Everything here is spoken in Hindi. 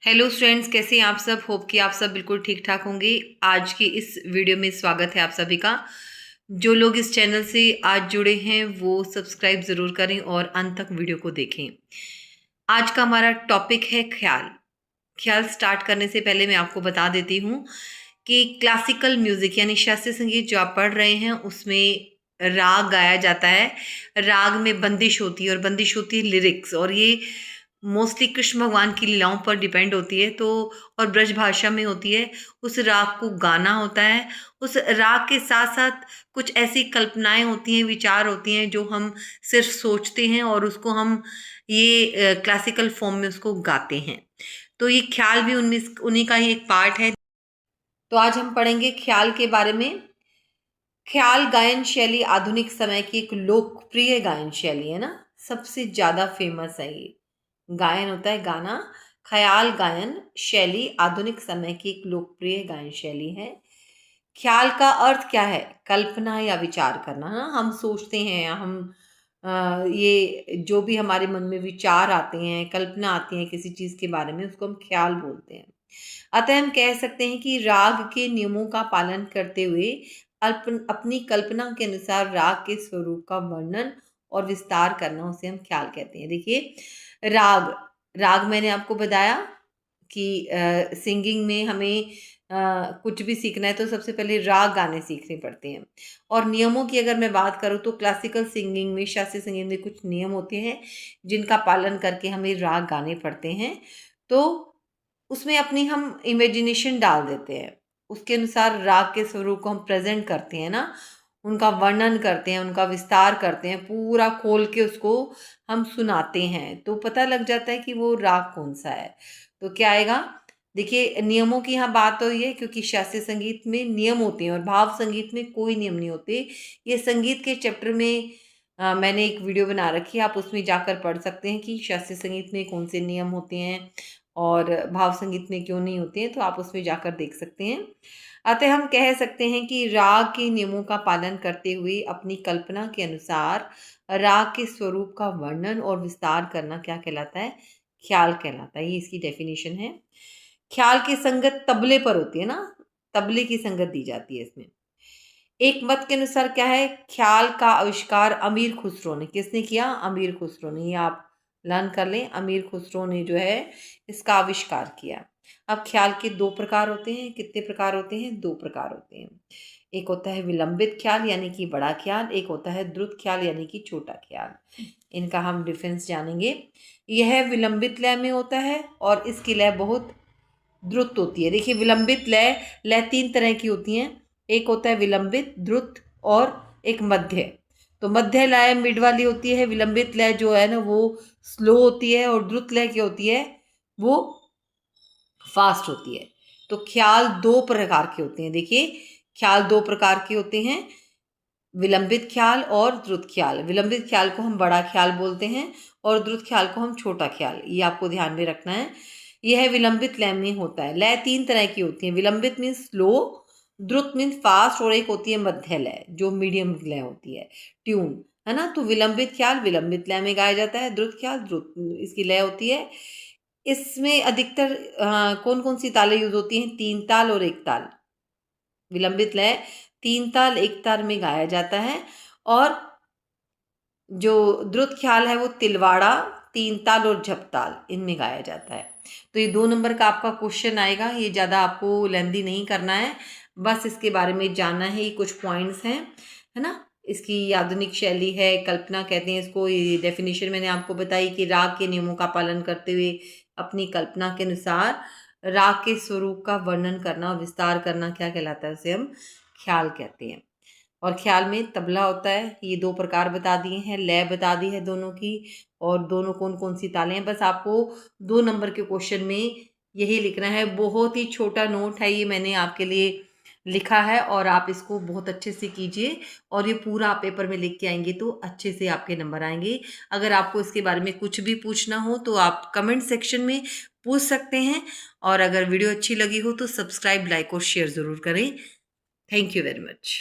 हेलो स्टूडेंट्स, कैसे हैं आप सब। होप कि आप सब बिल्कुल ठीक ठाक होंगे। आज की इस वीडियो में स्वागत है आप सभी का। जो लोग इस चैनल से आज जुड़े हैं वो सब्सक्राइब ज़रूर करें और अंत तक वीडियो को देखें। आज का हमारा टॉपिक है ख्याल। ख्याल स्टार्ट करने से पहले मैं आपको बता देती हूँ कि क्लासिकल म्यूजिक यानी शास्त्रीय संगीत जो आप पढ़ रहे हैं उसमें राग गाया जाता है। राग में बंदिश होती है और बंदिश होती है लिरिक्स, और ये मोस्टली कृष्ण भगवान की लीलाओं पर डिपेंड होती है। तो और ब्रज भाषा में होती है। उस राग को गाना होता है। उस राग के साथ साथ कुछ ऐसी कल्पनाएं होती हैं, विचार होती हैं जो हम सिर्फ सोचते हैं और उसको हम ये क्लासिकल फॉर्म में उसको गाते हैं। तो ये ख्याल भी उनमें उन्हीं का ही एक पार्ट है। तो आज हम पढ़ेंगे ख्याल के बारे में। ख्याल गायन शैली आधुनिक समय की एक लोकप्रिय गायन शैली है ना, सबसे ज्यादा फेमस है ये। गायन होता है गाना। ख्याल गायन शैली आधुनिक समय की एक लोकप्रिय गायन शैली है। ख्याल का अर्थ क्या है? कल्पना या विचार करना। ना हम सोचते हैं, हम ये जो भी हमारे मन में विचार आते हैं, कल्पना आती है किसी चीज के बारे में, उसको हम ख्याल बोलते हैं। अतः हम कह सकते हैं कि राग के नियमों का पालन करते हुए अपनी कल्पना के अनुसार राग के स्वरूप का वर्णन और विस्तार करना, उसे हम ख्याल कहते हैं। देखिए, राग राग मैंने आपको बताया कि सिंगिंग में हमें कुछ भी सीखना है तो सबसे पहले राग गाने सीखने पड़ते हैं। और नियमों की अगर मैं बात करूँ तो क्लासिकल सिंगिंग में, शास्त्रीय संगीत में कुछ नियम होते हैं जिनका पालन करके हमें राग गाने पड़ते हैं। तो उसमें अपनी हम इमेजिनेशन डाल देते हैं, उसके अनुसार राग के स्वरूप को हम प्रेजेंट करते हैं ना, उनका वर्णन करते हैं, उनका विस्तार करते हैं, पूरा खोल के उसको हम सुनाते हैं तो पता लग जाता है कि वो राग कौन सा है। तो क्या आएगा? देखिए, नियमों की यहाँ बात हो रही है क्योंकि शास्त्रीय संगीत में नियम होते हैं और भाव संगीत में कोई नियम नहीं होते। ये संगीत के चैप्टर में मैंने एक वीडियो बना रखी है, आप उसमें जाकर पढ़ सकते हैं कि शास्त्रीय संगीत में कौन से नियम होते हैं और भाव संगीत में क्यों नहीं होते हैं, तो आप उसमें जाकर देख सकते हैं। अतः हम कह सकते हैं कि राग के नियमों का पालन करते हुए अपनी कल्पना के अनुसार राग के स्वरूप का वर्णन और विस्तार करना क्या कहलाता है? ख्याल कहलाता है। ये इसकी डेफिनेशन है। ख्याल की संगत तबले पर होती है ना, तबले की संगत दी जाती है इसमें। एक मत के अनुसार क्या है, ख्याल का आविष्कार अमीर खुसरो ने, किसने किया? अमीर खुसरो ने। ये आप लर्न कर लें, अमीर खुसरो ने जो है इसका आविष्कार किया। अब ख्याल के दो प्रकार होते हैं। कितने प्रकार होते हैं? दो प्रकार होते हैं। एक होता है विलंबित ख्याल यानी कि बड़ा ख्याल, एक होता है द्रुत ख्याल यानी कि छोटा ख्याल। इनका हम डिफरेंस जानेंगे। यह विलंबित लय में होता है और इसकी लय बहुत द्रुत होती है। देखिए, विलंबित लय, लय तीन तरह की होती हैं। एक होता है विलंबित, द्रुत और एक मध्य। तो मध्य लय मिड वाली होती है। विलंबित लय जो है ना वो स्लो होती है और द्रुत लय क्या होती है? वो फास्ट होती है। तो ख्याल दो प्रकार के होते हैं। देखिए, ख्याल दो प्रकार के होते हैं, विलंबित ख्याल और द्रुत ख्याल। विलंबित ख्याल को हम बड़ा ख्याल बोलते हैं और द्रुत ख्याल को हम छोटा ख्याल। ये आपको ध्यान में रखना है। यह विलंबित लय में होता है। लय तीन तरह की होती है। विलंबित मीन्स स्लो, द्रुत मीन्स फास्ट, और एक होती है मध्य लय जो मीडियम लय होती है, ट्यून, है ना। तो विलंबित ख्याल विलंबित लय में गाया जाता है, द्रुत ख्याल द्रुत इसकी लय होती है। इसमें अधिकतर कौन कौन सी तालें यूज होती हैं? तीन ताल और एक ताल। विलंबित लय तीन ताल एक ताल में गाया जाता है और जो द्रुत ख्याल है वो तिलवाड़ा, तीन ताल और झपताल, इनमें गाया जाता है। तो ये 2 नंबर का आपका क्वेश्चन आएगा। ये ज़्यादा आपको लेंदी नहीं करना है, बस इसके बारे में जानना है। ये कुछ पॉइंट्स हैं, है ना। इसकी आधुनिक शैली है, कल्पना कहते हैं इसको। ये डेफिनेशन मैंने आपको बताई कि राग के नियमों का पालन करते हुए अपनी कल्पना के अनुसार राग के स्वरूप का वर्णन करना और विस्तार करना क्या कहलाता है? उसे हम ख्याल कहते हैं। और ख्याल में तबला होता है। ये दो प्रकार बता दिए हैं, लय बता दी है दोनों की, और दोनों कौन कौन सी तालें हैं। बस आपको 2 नंबर के क्वेश्चन में यही लिखना है। बहुत ही छोटा नोट है ये, मैंने आपके लिए लिखा है और आप इसको बहुत अच्छे से कीजिए और ये पूरा आप पेपर में लिख के आएंगे तो अच्छे से आपके नंबर आएंगे। अगर आपको इसके बारे में कुछ भी पूछना हो तो आप कमेंट सेक्शन में पूछ सकते हैं। और अगर वीडियो अच्छी लगी हो तो सब्सक्राइब, लाइक और शेयर ज़रूर करें। Thank you very much.